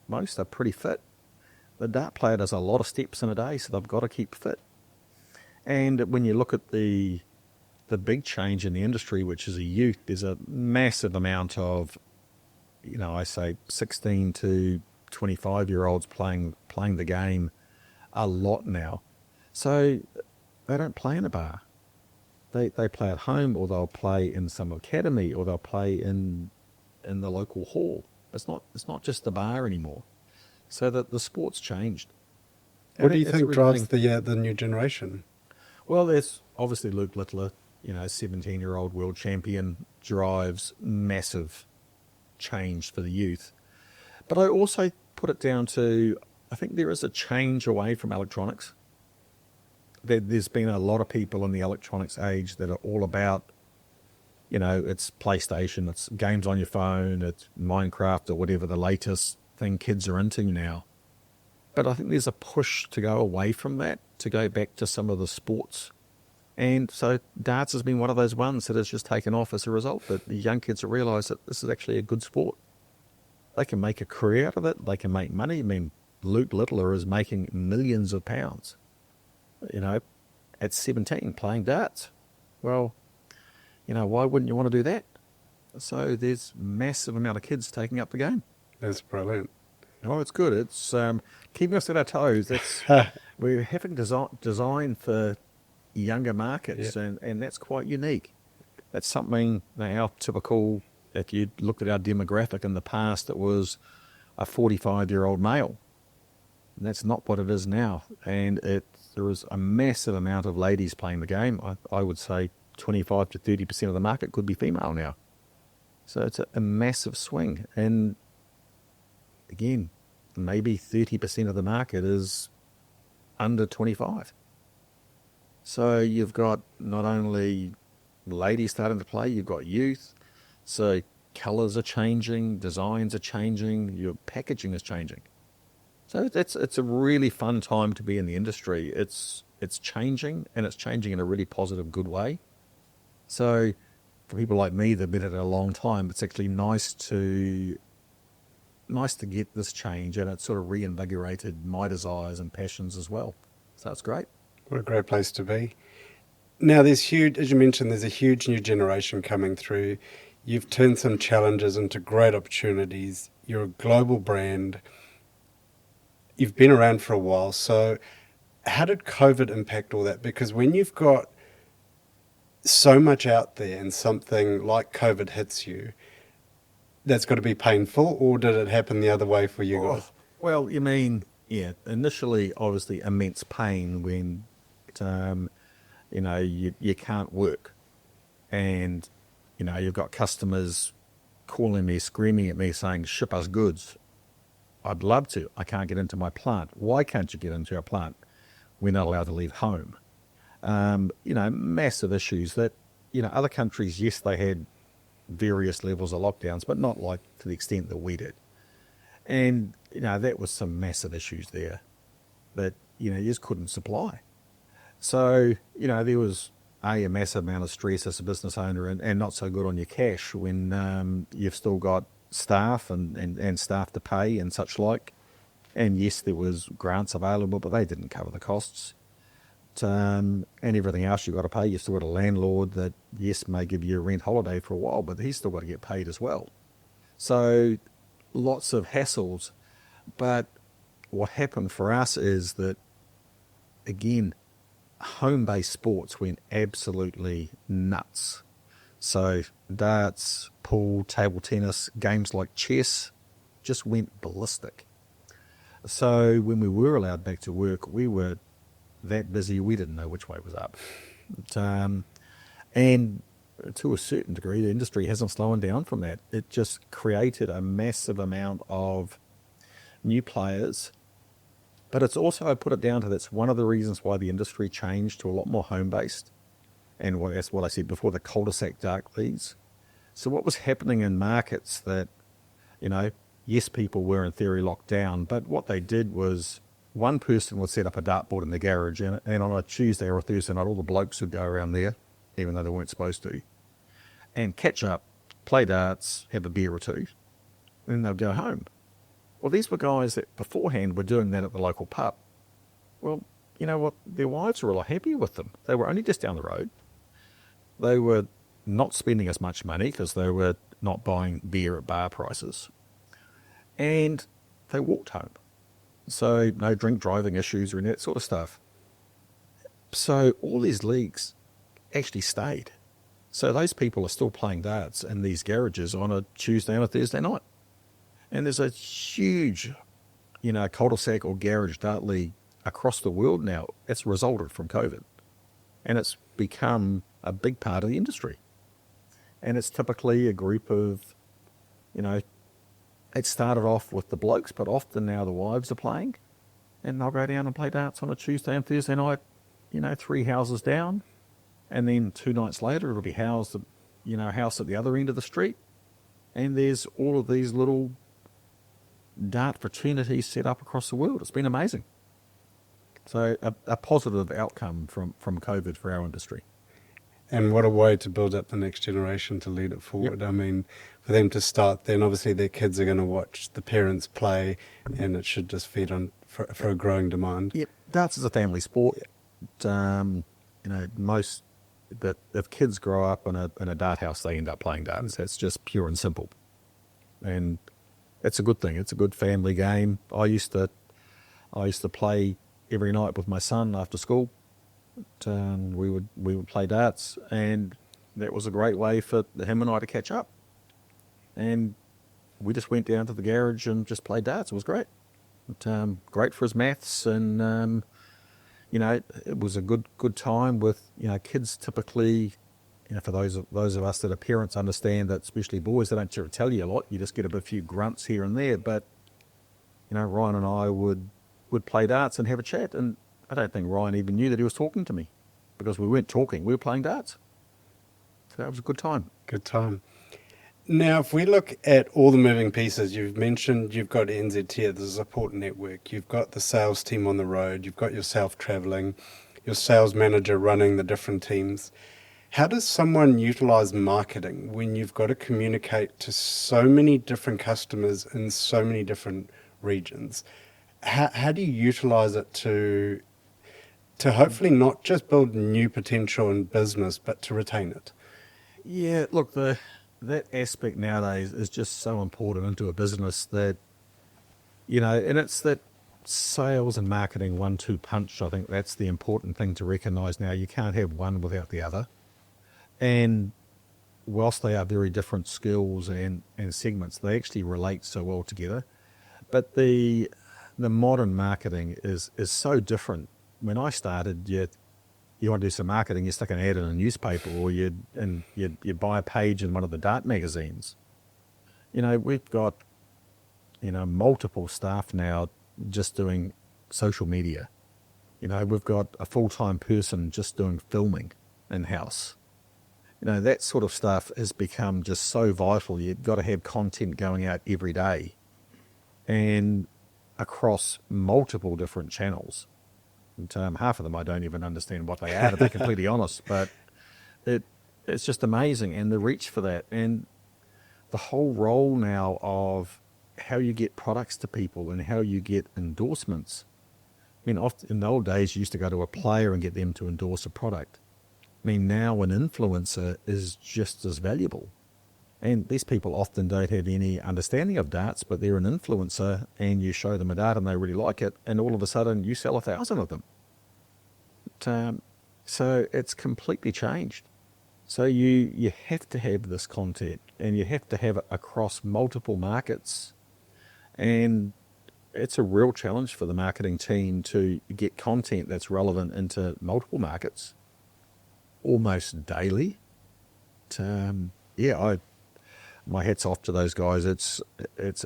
Most are pretty fit. The dart player does a lot of steps in a day, so they've got to keep fit. And when you look at the big change in the industry, which is a youth, there's a massive amount of, I say 16 to 25-year-olds playing the game a lot now. So they don't play in a bar. They play at home, or they'll play in some academy, or they'll play in the local hall. It's not just the bar anymore. So that the sport's changed. What do you think drives the new generation? Well, there's obviously Luke Littler, 17-year-old world champion drives massive change for the youth. But I also put it down to, I think there is a change away from electronics. There's been a lot of people in the electronics age that are all about, it's PlayStation, it's games on your phone, it's Minecraft or whatever the latest thing kids are into now. But I think there's a push to go away from that, to go back to some of the sports. And so darts has been one of those ones that has just taken off as a result, that the young kids have realised that this is actually a good sport. They can make a career out of it. They can make money. I mean, Luke Littler is making millions of pounds, at 17 playing darts. Well, why wouldn't you want to do that? So there's massive amount of kids taking up the game. That's brilliant. Oh, it's good. It's keeping us at our toes. We're having design for younger markets, Yeah. and that's quite unique. That's something that our typical, if you looked at our demographic in the past, it was a 45-year-old male. And that's not what it is now. And there is a massive amount of ladies playing the game. I would say 25 to 30% of the market could be female now. So it's a massive swing. And again, maybe 30% of the market is under 25. So you've got not only ladies starting to play, you've got youth. So colours are changing, designs are changing, your packaging is changing. So it's a really fun time to be in the industry. It's changing, and it's changing in a really positive, good way. So for people like me that have been at it a long time, it's actually nice to get this change, and it sort of reinvigorated my desires and passions as well. So it's great. What a great place to be. Now, there's huge, as you mentioned, there's a huge new generation coming through. You've turned some challenges into great opportunities. You're a global brand. You've been around for a while. So how did COVID impact all that? Because when you've got so much out there and something like COVID hits you, that's got to be painful, or did it happen the other way for you guys? Well, initially, obviously, immense pain when, you can't work. And, you've got customers calling me, screaming at me, saying, ship us goods. I'd love to. I can't get into my plant. Why can't you get into our plant? We're not allowed to leave home. Massive issues that, other countries, yes, they had various levels of lockdowns, but not like to the extent that we did. And, that was some massive issues there that, you just couldn't supply. So, there was a massive amount of stress as a business owner, and not so good on your cash when you've still got staff and staff to pay and such like. And yes, there was grants available, but they didn't cover the costs. And everything else you've got to pay. You've still got a landlord that, yes, may give you a rent holiday for a while, but he's still got to get paid as well. So lots of hassles. But what happened for us is that, again, home-based sports went absolutely nuts. So darts, pool, table tennis, games like chess just went ballistic. So when we were allowed back to work, we were that busy we didn't know which way was up. And to a certain degree, the industry hasn't slowed down from that. It just created a massive amount of new players. But it's also, I put it down to, that's one of the reasons why the industry changed to a lot more home-based. And that's what I said before, the cul-de-sac dark leagues. So what was happening in markets that, yes, people were in theory locked down, but what they did was one person would set up a dartboard in the garage, and on a Tuesday or a Thursday night, all the blokes would go around there, even though they weren't supposed to, and catch up, play darts, have a beer or two, and then they'd go home. Well, these were guys that beforehand were doing that at the local pub. Well, you know what? Their wives were a lot happier with them. They were only just down the road. They were not spending as much money because they were not buying beer at bar prices. And they walked home. So no drink driving issues or any of that sort of stuff. So all these leagues actually stayed. So those people are still playing darts in these garages on a Tuesday and a Thursday night. And there's a huge, cul-de-sac or garage dart league across the world now. It's resulted from COVID. And it's become a big part of the industry. And it's typically a group of, you know, it started off with the blokes, but often now the wives are playing. And they'll go down and play darts on a Tuesday and Thursday night, 3 houses down. And then 2 nights later, it'll be house at the other end of the street. And there's all of these little dart fraternities set up across the world. It's been amazing. So a positive outcome from COVID for our industry. And what a way to build up the next generation to lead it forward. Yep. I mean, for them to start, then obviously their kids are going to watch the parents play, and it should just feed on for a growing demand. Yep, darts is a family sport. Most that if kids grow up in a dart house, they end up playing darts. That's just pure and simple, and it's a good thing. It's a good family game. I used to play every night with my son after school. We would play darts, and that was a great way for him and I to catch up. And we just went down to the garage and just played darts. It was great. Great for his maths, and it was a good time with kids. Typically, for those of us that are parents, understand that especially boys, they don't tell you a lot. You just get a few grunts here and there. But Ryan and I would play darts and have a chat, and I don't think Ryan even knew that he was talking to me, because we weren't talking. We were playing darts. So that was a good time. Good time. Now, if we look at all the moving pieces, you've mentioned you've got NZT, the support network, you've got the sales team on the road, you've got yourself traveling, your sales manager running the different teams. How does someone utilize marketing when you've got to communicate to so many different customers in so many different regions? How do you utilize it to hopefully not just build new potential in business, but to retain it? Yeah, look, that aspect nowadays is just so important into a business that, and it's that sales and marketing 1-2 punch. I think that's the important thing to recognise now. You can't have one without the other. And whilst they are very different skills and segments, they actually relate so well together. But the modern marketing is so different. When I started, you want to do some marketing, you stick an ad in a newspaper, or you buy a page in one of the dart magazines. We've got multiple staff now just doing social media. We've got a full-time person just doing filming in-house. That sort of stuff has become just so vital. You've got to have content going out every day and across multiple different channels. And half of them I don't even understand what they are, to be completely honest. But it's just amazing, and the reach for that, and the whole role now of how you get products to people and how you get endorsements. I mean, often in the old days, you used to go to a player and get them to endorse a product. I mean, now an influencer is just as valuable. And these people often don't have any understanding of darts, but they're an influencer, and you show them a dart and they really like it, and all of a sudden you sell 1,000 of them. So it's completely changed. So you have to have this content, and you have to have it across multiple markets. And it's a real challenge for the marketing team to get content that's relevant into multiple markets almost daily. My hat's off to those guys. It's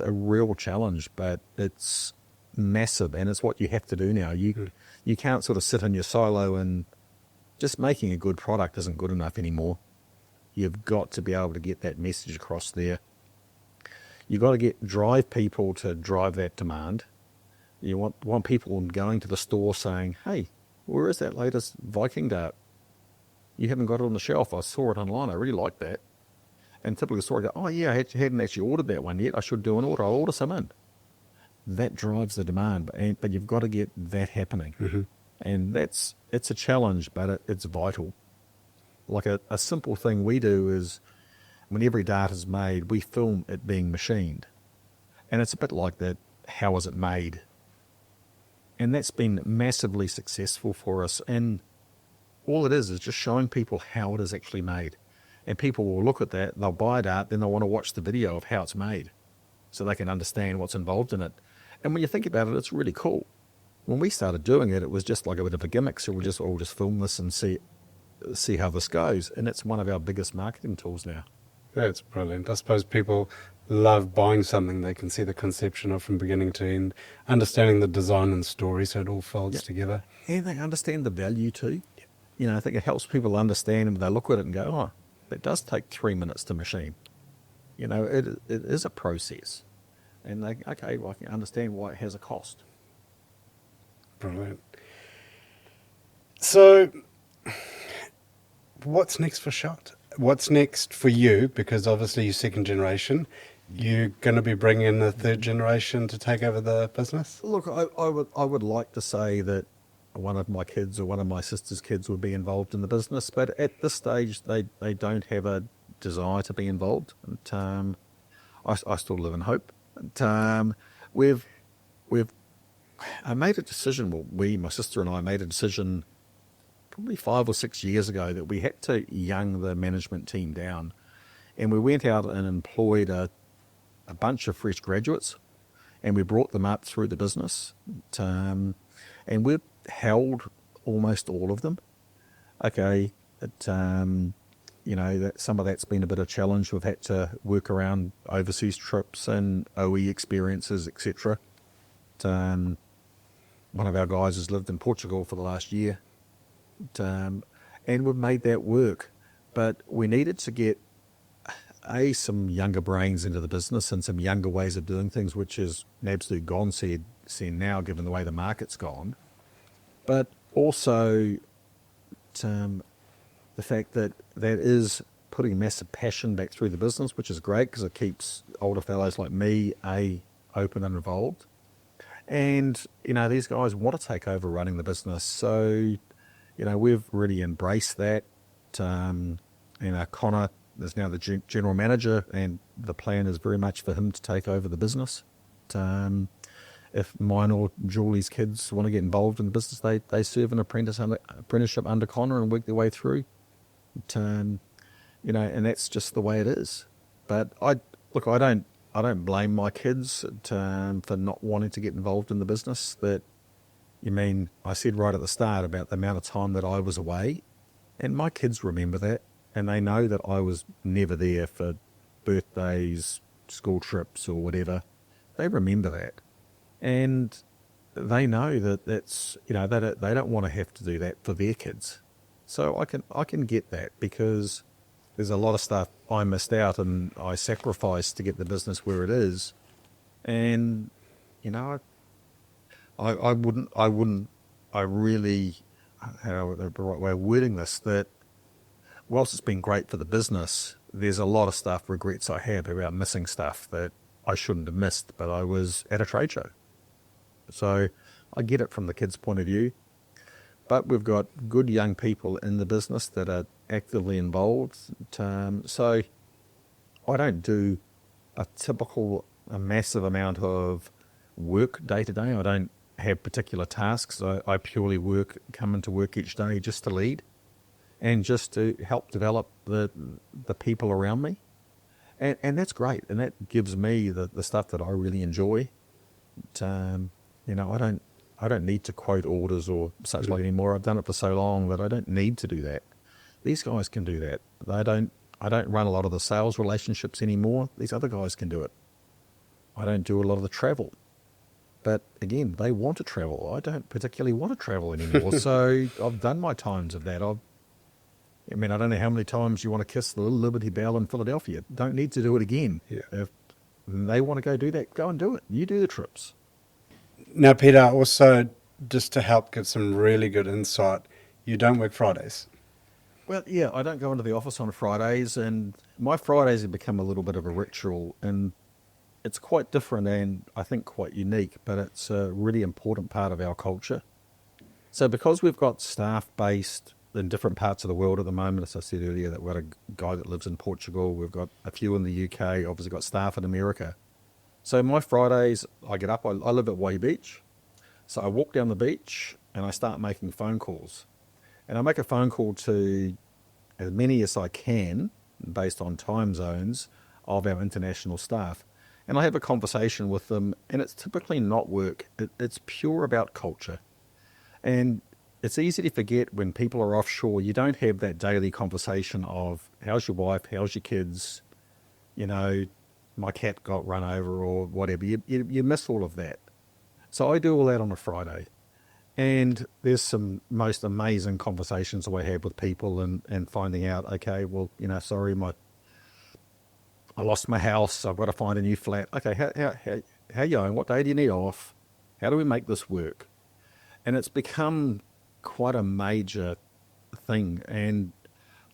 a real challenge, but it's massive, and it's what you have to do now. You can't sort of sit in your silo, and just making a good product isn't good enough anymore. You've got to be able to get that message across there. You've got to drive people to drive that demand. You want people going to the store saying, "Hey, where is that latest Viking dart? You haven't got it on the shelf. I saw it online. I really like that." And typically the store go, "Oh yeah, I hadn't actually ordered that one yet. I should do an order. I'll order some in." That drives the demand, but you've got to get that happening. Mm-hmm. And it's a challenge, but it's vital. Like a simple thing we do is, when every dart is made, we film it being machined. And it's a bit like that, how was it made? And that's been massively successful for us. And all it is just showing people how it is actually made. And people will look at that, they'll buy a dart, then they'll want to watch the video of how it's made, so they can understand what's involved in it. And when you think about it, it's really cool. When we started doing it, it was just like a bit of a gimmick, so we'll just film this and see see how this goes. And it's one of our biggest marketing tools now. That's brilliant. I suppose people love buying something they can see the conception of from beginning to end, understanding the design and story so it all folds together. And they understand the value too. I think it helps people understand, and they look at it and go, oh, it does take 3 minutes to machine. It is a process. And they, okay, well, I can understand why it has a cost. Brilliant. So, what's next for Shot? What's next for you? Because obviously you're second generation. You're going to be bringing in the third generation to take over the business? Look, I would like to say that one of my kids or one of my sister's kids would be involved in the business, but at this stage they don't have a desire to be involved. And I still live in hope. And I made a decision. Well, my sister and I made a decision probably 5 or 6 years ago that we had to young the management team down, and we went out and employed a bunch of fresh graduates, and we brought them up through the business, and we've held almost all of them. Okay, that some of that's been a bit of a challenge. We've had to work around overseas trips and OE experiences, etc. One of our guys has lived in Portugal for the last year, and we've made that work. But we needed to get some younger brains into the business and some younger ways of doing things, which is an absolute godsend now, given the way the market's gone. But also the fact that is putting massive passion back through the business, which is great because it keeps older fellows like me open and involved. And these guys want to take over running the business, so we've really embraced that. Connor is now the general manager, and the plan is very much for him to take over the business. If mine or Julie's kids want to get involved in the business, they serve an apprenticeship under Connor and work their way through. And that's just the way it is. But I don't blame my kids for not wanting to get involved in the business. I said right at the start about the amount of time that I was away, and my kids remember that, and they know that I was never there for birthdays, school trips, or whatever. They remember that, and they know that that's they don't want to have to do that for their kids. So I can get that, because there's a lot of stuff I missed out and I sacrificed to get the business where it is, and I really, how the right way of wording this, that whilst it's been great for the business, there's a lot of regrets I have about missing stuff that I shouldn't have missed, but I was at a trade show. So I get it from the kids' point of view, but we've got good young people in the business that are actively involved. So I don't do a massive amount of work day to day. I don't have particular tasks. I purely come into work each day just to lead and just to help develop the people around me. And that's great. And that gives me the stuff that I really enjoy. I don't need to quote orders or such like anymore. I've done it for so long that I don't need to do that. These guys can do that. I don't run a lot of the sales relationships anymore. These other guys can do it. I don't do a lot of the travel. But again, they want to travel. I don't particularly want to travel anymore. So I've done my times of that. I don't know how many times you want to kiss the little Liberty Bell in Philadelphia. Don't need to do it again. Yeah. If they want to go do that, go and do it. You do the trips. Now, Peter, also, just to help give some really good insight, you don't work Fridays. Well, yeah, I don't go into the office on Fridays, and my Fridays have become a little bit of a ritual, and it's quite different and I think quite unique, but it's a really important part of our culture. So because we've got staff based in different parts of the world at the moment, as I said earlier, that we've got a guy that lives in Portugal, we've got a few in the UK, obviously got staff in America. So my Fridays, I get up, I live at Way Beach, so I walk down the beach and I start making phone calls. And I make a phone call to as many as I can, based on time zones, of our international staff. And I have a conversation with them, and it's typically not work. It's pure about culture. And it's easy to forget when people are offshore, you don't have that daily conversation of how's your wife, how's your kids, you know, my cat got run over or whatever. You miss all of that. So I do all that on a Friday. And there's some most amazing conversations I have with people and finding out, okay, well, you know, sorry, I lost my house. I've got to find a new flat. Okay, how you going? What day do you need off? How do we make this work? And it's become quite a major thing. And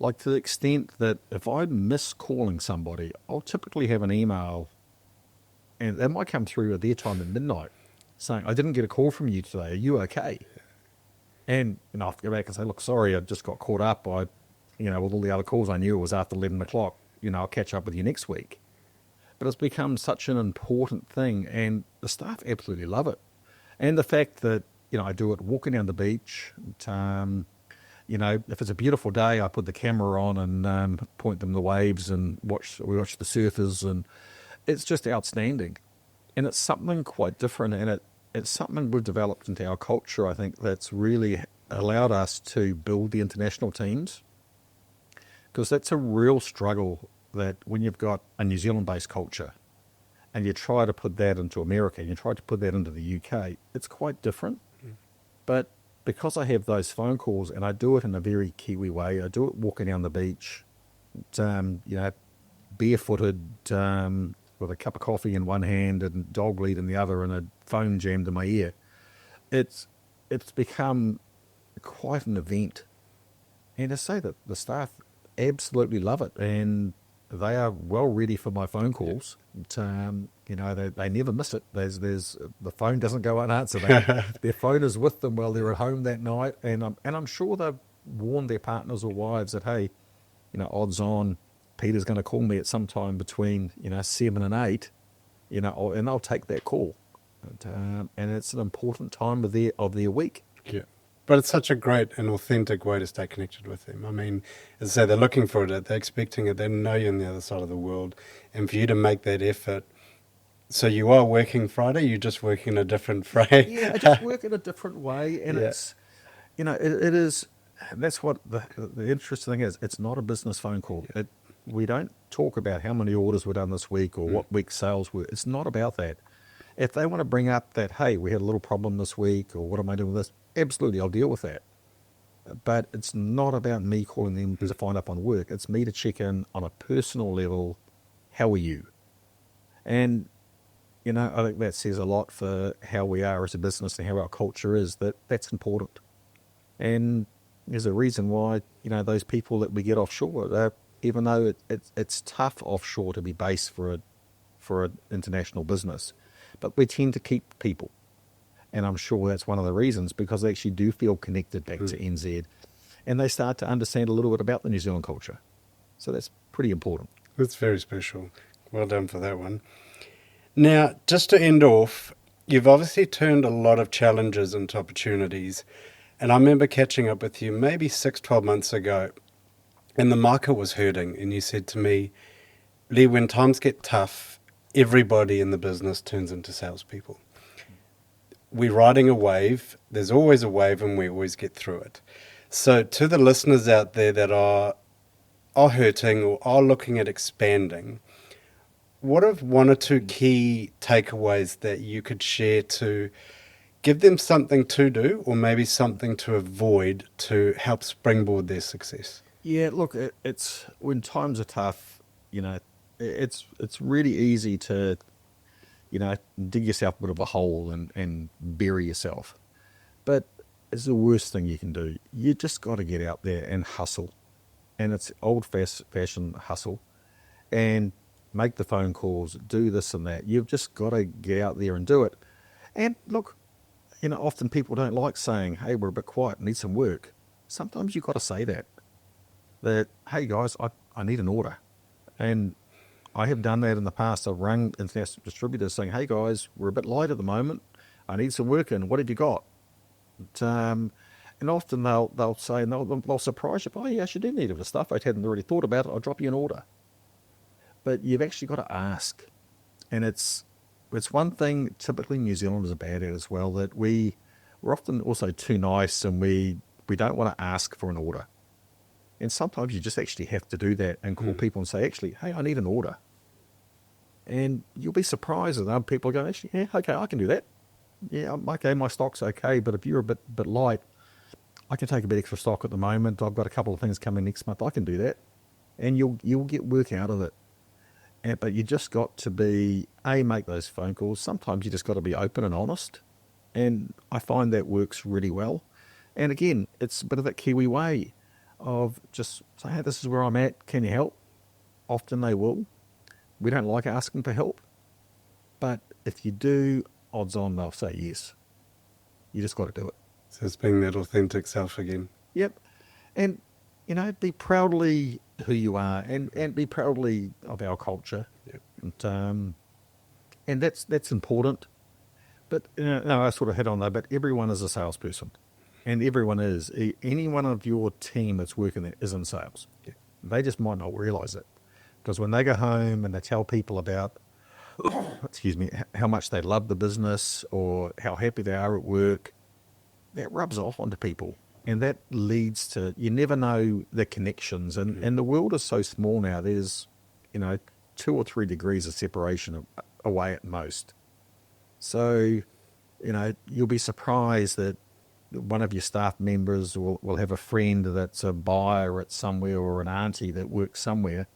like to the extent that if I miss calling somebody, I'll typically have an email and that might come through at their time at midnight saying, I didn't get a call from you today. Are you okay? And I have to go back and say, look, sorry, I just got caught up. With all the other calls I knew it was after 11 o'clock. I'll catch up with you next week. But it's become such an important thing, and the staff absolutely love it. And the fact that, I do it walking down the beach. If it's a beautiful day, I put the camera on and point them the waves and we watch the surfers, and it's just outstanding. And it's something quite different, and it's something we've developed into our culture, I think, that's really allowed us to build the international teams. Because that's a real struggle that when you've got a New Zealand-based culture and you try to put that into America, and you try to put that into the UK, it's quite different. But because I have those phone calls and I do it in a very Kiwi way, I do it walking down the beach, barefooted, with a cup of coffee in one hand and dog lead in the other and a phone jammed in my ear. It's become quite an event. And to say that the staff absolutely love it, and they are well ready for my phone calls. They never miss it. There's the phone doesn't go unanswered. Their phone is with them while they're at home that night, and I'm sure they've warned their partners or wives that, hey, odds on Peter's going to call me at some time between 7 and 8, and I'll take that call. And it's an important time of their week. Yeah. But it's such a great and authentic way to stay connected with them. I mean, as I say, they're looking for it, they're expecting it, they know you're on the other side of the world. And for you to make that effort, so you are working Friday, you're just working a different Friday? Yeah, I just work in a different way. And it's, it is, that's what the interesting thing is. It's not a business phone call. We don't talk about how many orders were done this week or what week's sales were. It's not about that. If they want to bring up that, hey, we had a little problem this week, or what am I doing with this? Absolutely, I'll deal with that. But it's not about me calling them to find up on work. It's me to check in on a personal level. How are you? And, I think that says a lot for how we are as a business and how our culture is, that's important. And there's a reason why, those people that we get offshore, even though it's tough offshore to be based for an international business, but we tend to keep people. And I'm sure that's one of the reasons, because they actually do feel connected back to NZ, and they start to understand a little bit about the New Zealand culture. So that's pretty important. That's very special. Well done for that one. Now, just to end off, you've obviously turned a lot of challenges into opportunities. And I remember catching up with you maybe 6-12 months ago, and the market was hurting. And you said to me, Lee, when times get tough, everybody in the business turns into salespeople. We're riding a wave. There's always a wave, and we always get through it. So to the listeners out there that are hurting or are looking at expanding, what are one or two key takeaways that you could share to give them something to do, or maybe something to avoid, to help springboard their success? Yeah, look, it's when times are tough, it's really easy to, dig yourself a bit of a hole and bury yourself. But it's the worst thing you can do. You just got to get out there and hustle. And it's old-fashioned hustle. And make the phone calls, do this and that. You've just got to get out there and do it. And look, often people don't like saying, hey, we're a bit quiet, need some work. Sometimes you've got to say that, hey guys, I need an order. And I have done that in the past. I've rung international distributors saying, hey guys, we're a bit light at the moment. I need some work in. What have you got? And often they'll say, and they'll surprise you, oh yes, you do need a bit of stuff. I hadn't already thought about it. I'll drop you an order. But you've actually got to ask. And it's one thing typically New Zealanders are bad at as well, that we we're often also too nice, and we don't want to ask for an order. And sometimes you just actually have to do that and call people and say, actually, hey, I need an order. And you'll be surprised that other people go, actually, yeah, okay, I can do that. Yeah, okay, my stock's okay, but if you're a bit light, I can take a bit extra stock at the moment. I've got a couple of things coming next month. I can do that. And you'll get work out of it. But you just got to make those phone calls. Sometimes you just got to be open and honest. And I find that works really well. And again, it's a bit of that Kiwi way of just say, hey, this is where I'm at. Can you help? Often they will. We don't like asking for help. But if you do, odds on they'll say yes. You just got to do it. So it's being that authentic self again. Yep. And, be proudly who you are and be proudly of our culture. Yep. And that's important. But, no, I sort of hit on that, but everyone is a salesperson. And everyone is. Any one of your team that's working there is in sales. Yeah. They just might not realize it. Because when they go home and they tell people about, how much they love the business or how happy they are at work, that rubs off onto people. And that leads to, you never know the connections. And the world is so small now, there's, 2 or 3 degrees of separation away at most. So, you'll be surprised that one of your staff members will have a friend that's a buyer at somewhere or an auntie that works somewhere.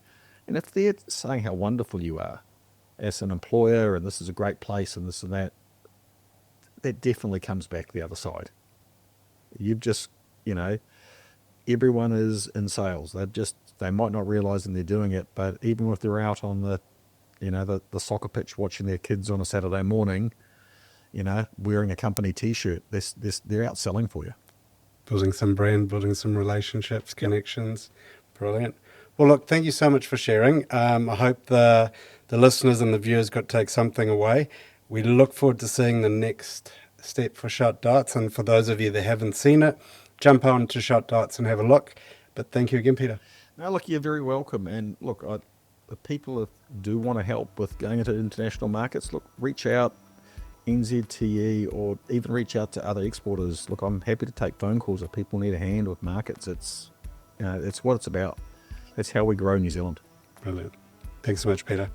And if they're saying how wonderful you are as an employer and this is a great place and this and that, that definitely comes back the other side. You've just, everyone is in sales. They might not realize they're doing it, but even if they're out on the soccer pitch watching their kids on a Saturday morning, wearing a company T-shirt, they're out selling for you. Building some brand, building some relationships, connections. Brilliant. Well, look, thank you so much for sharing. I hope the listeners and the viewers got to take something away. We look forward to seeing the next step for Shot Darts. And for those of you that haven't seen it, jump on to Shot Darts and have a look. But thank you again, Peter. No, look, you're very welcome. And look, the people that do want to help with going into international markets, look, reach out, NZTE, or even reach out to other exporters. Look, I'm happy to take phone calls if people need a hand with markets. It's what it's about. That's how we grow New Zealand. Brilliant. Thanks so much, Peter.